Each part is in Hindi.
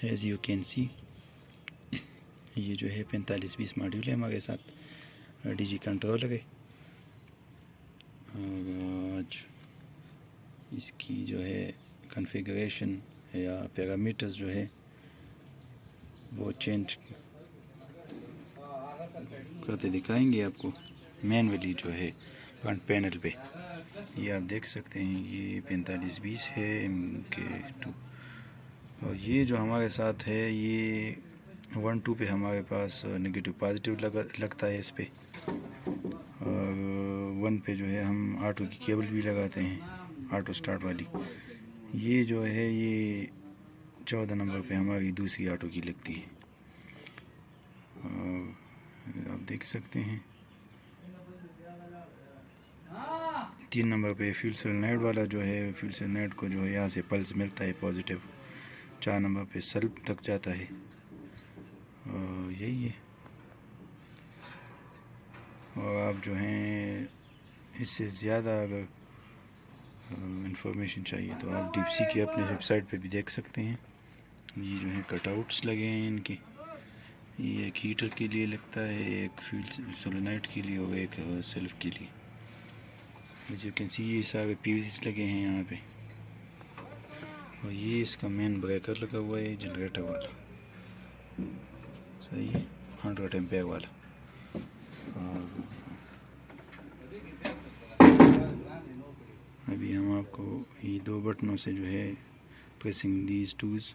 एज यू कैन सी ये जो है 4520 मॉड्यूल है हमारे साथ डीजी कंट्रोलर है। और आज इसकी जो है कॉन्फ़िगरेशन या पैरामीटर्स जो है वो चेंज करते दिखाएंगे आपको मैनुअली जो है फ्रंट पैनल पे। ये आप देख सकते हैं ये 4520 है MK2। और ये जो हमारे साथ है ये 1-2 पे हमारे पास नेगेटिव पॉजिटिव लगता है इस पे। और 1 पे जो है हम ऑटो की केबल भी लगाते हैं, ऑटो स्टार्ट वाली। ये जो है ये 14 नंबर पे हमारी दूसरी ऑटो की लगती है। आप देख सकते हैं 3 नंबर पे फ्यूल सोलेनॉइड वाला जो है, फ्यूल सोलेनॉइड को जो है यहाँ से पल्स मिलता है पॉजिटिव। 4 नंबर पे सल्ब तक जाता है। यही है। और आप जो हैं इससे ज़्यादा अगर इंफॉर्मेशन चाहिए तो आप डीपसी की अपने वेबसाइट पे भी देख सकते हैं। ये जो है कटआउट्स लगे हैं इनके। ये एक हीटर के लिए लगता है, एक फ्यूल सोलेनॉइड के लिए और एक सेल्फ के लिए। एज यू कैन सी ये सारे पीवीसीज लगे हैं यहाँ पे। और ये इसका मेन ब्रेकर लगा हुआ है जनरेटर वाला, सही है, 100 एम्पेयर वाला। और अभी हम आपको ये 2 बटनों से जो है प्रेसिंग दीज टूज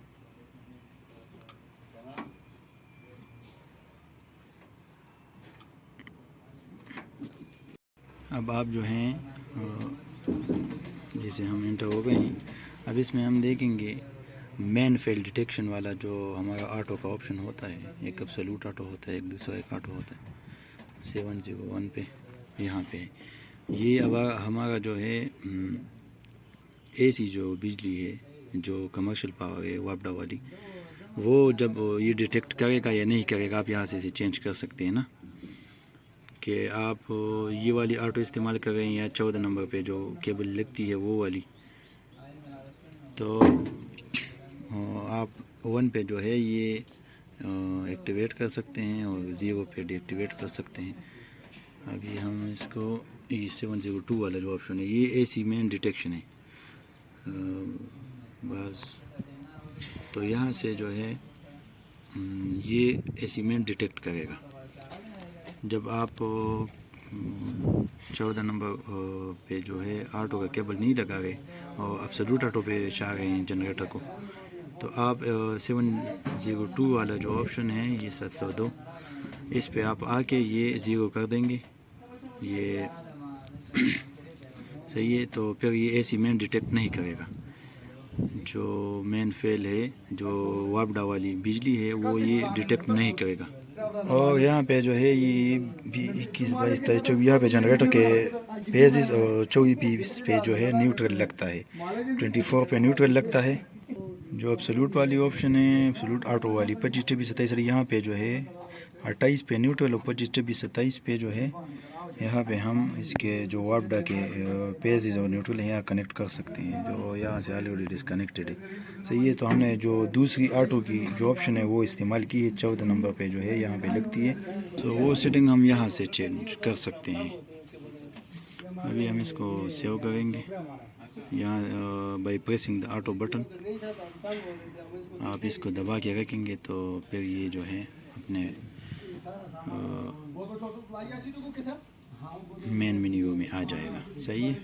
अब आप जो हैं जैसे हम इंटर हो गए हैं, अब इसमें हम देखेंगे मैन फेल डिटेक्शन वाला जो हमारा ऑटो का ऑप्शन होता है। एक एब्सोल्यूट ऑटो होता है, एक दूसरा एक ऑटो होता है। 701 पे यहाँ पे ये अब हमारा जो है एसी जो बिजली है, जो कमर्शियल पावर है वापडा वाली, वो जब ये डिटेक्ट करेगा या नहीं करेगा आप यहाँ से इसे चेंज कर सकते हैं ना, कि आप ये वाली ऑटो इस्तेमाल कर रहे हैं या 14 नंबर पे जो केबल लगती है वो वाली। तो आप 1 पे जो है ये एक्टिवेट कर सकते हैं और 0 पे डीएक्टिवेट कर सकते हैं। अभी हम इसको ये 702 वाला जो ऑप्शन है ये एसी मेन डिटेक्शन है बस। तो यहाँ से जो है ये एसी मेन डिटेक्ट करेगा। जब आप 14 नंबर पे जो है ऑटो का केबल नहीं लगा रहे और एब्सोल्यूट ऑटो पे चाह रहे हैं जनरेटर को, तो आप 702 वाला जो ऑप्शन है ये 702, इस पे आप आके ये 0 कर देंगे, ये सही है। तो फिर ये एसी मेन डिटेक्ट नहीं करेगा। जो मेन फेल है जो वापडा वाली बिजली है वो ये डिटेक्ट नहीं करेगा। और यहाँ पे जो है ये 21, 22, 23, 24 यहाँ पे जनरेटर के पेजेस और 24 पे जो है न्यूट्रल लगता है, 24 पे न्यूट्रल लगता है। जो एब्सोल्यूट वाली ऑप्शन है, एब्सोल्यूट ऑटो वाली 25, 26, 27, यहाँ पे जो है 28 पे न्यूट्रल और 25, 26, 27 पे जो है यहाँ पे हम इसके जो वापडा के पेजेस और न्यूट्रल यहाँ कनेक्ट कर सकते हैं, जो यहाँ से ऑलरेडी डिसकनेक्टेड है, सही है। तो हमने जो दूसरी ऑटो की जो ऑप्शन है वो इस्तेमाल की है, 14 नंबर पे जो है यहाँ पे लगती है। तो वो सेटिंग हम यहाँ से चेंज कर सकते हैं। अभी हम इसको सेव करेंगे यहाँ by pressing the auto button. आप इसको दबा के रखेंगे तो फिर ये जो है अपने मेन मेन्यू में आ जाएगा, सही है।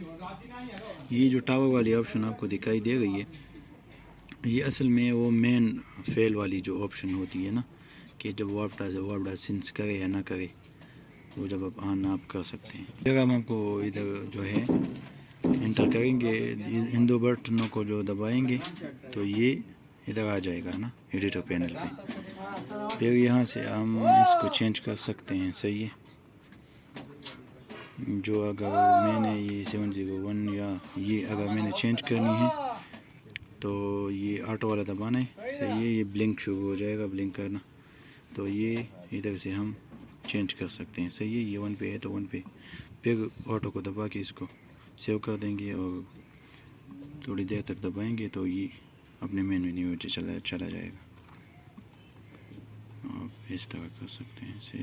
ये जो टावर वाली ऑप्शन आपको दिखाई दे रही है ये असल में वो मेन फेल वाली जो ऑप्शन होती है ना, कि जब वापडा सेंस करे या ना करे, वो जब आप ऑन आप कर सकते हैं। फिर हम आपको इधर जो है इंटर करेंगे, इन 2 बटनों को जो दबाएंगे तो ये इधर आ जाएगा ना एडिटर पैनल पे। फिर यहाँ से हम इसको चेंज कर सकते हैं, सही है। जो अगर मैंने ये 701 या ये अगर मैंने चेंज करनी है तो ये ऑटो वाला दबाना है, सही है। ये ब्लिंक शुरू हो जाएगा, ब्लिंक करना, तो ये इधर से हम चेंज कर सकते हैं, सही है। ये 1 पे है तो 1 पे, फिर ऑटो को दबा के इसको सेव कर देंगे और थोड़ी देर तक दबाएंगे तो ये अपने मेन मेन्यू में चला जाएगा। इस तरह कर सकते हैं इसे,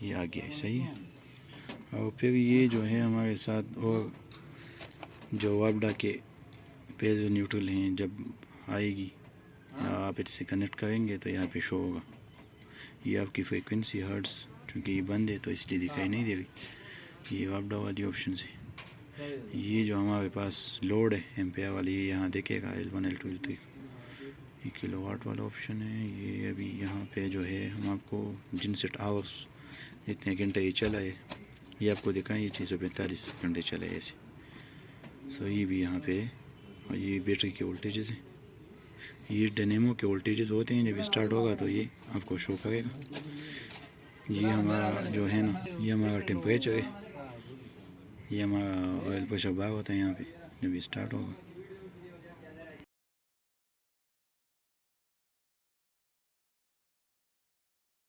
ये आ गया सही है। और फिर ये जो है हमारे साथ और जो वापडा के पेजो न्यूट्रल हैं जब आएगी या आप इससे कनेक्ट करेंगे तो यहाँ पे शो होगा। ये आपकी फ्रीक्वेंसी हर्ट्स, चूँकि ये बंद है तो इसलिए दिखाई नहीं दे रही। ये वापडा वाली ऑप्शन है। ये जो हमारे पास लोड है एम्पेयर वाली, ये यहाँ देखेगा L1 L2 L3। ये किलोवाट वाला ऑप्शन है। ये अभी यहाँ पे जो है हम आपको जिन सेट आवर्स जितने घंटे ये चला है ये आपको दिखाएं। ये 645 घंटे चला है ऐसे। सो ये भी यहाँ पे, और ये बैटरी के वोल्टेजेस हैं। ये डायनेमो के वोल्टेजेस होते हैं, जब स्टार्ट होगा तो ये आपको शो करेगा। ये हमारा जो है ना, ये हमारा टेम्परेचर है। ये हमारा ऑयल प्रेशर बार होता है यहाँ पे जब स्टार्ट होगा।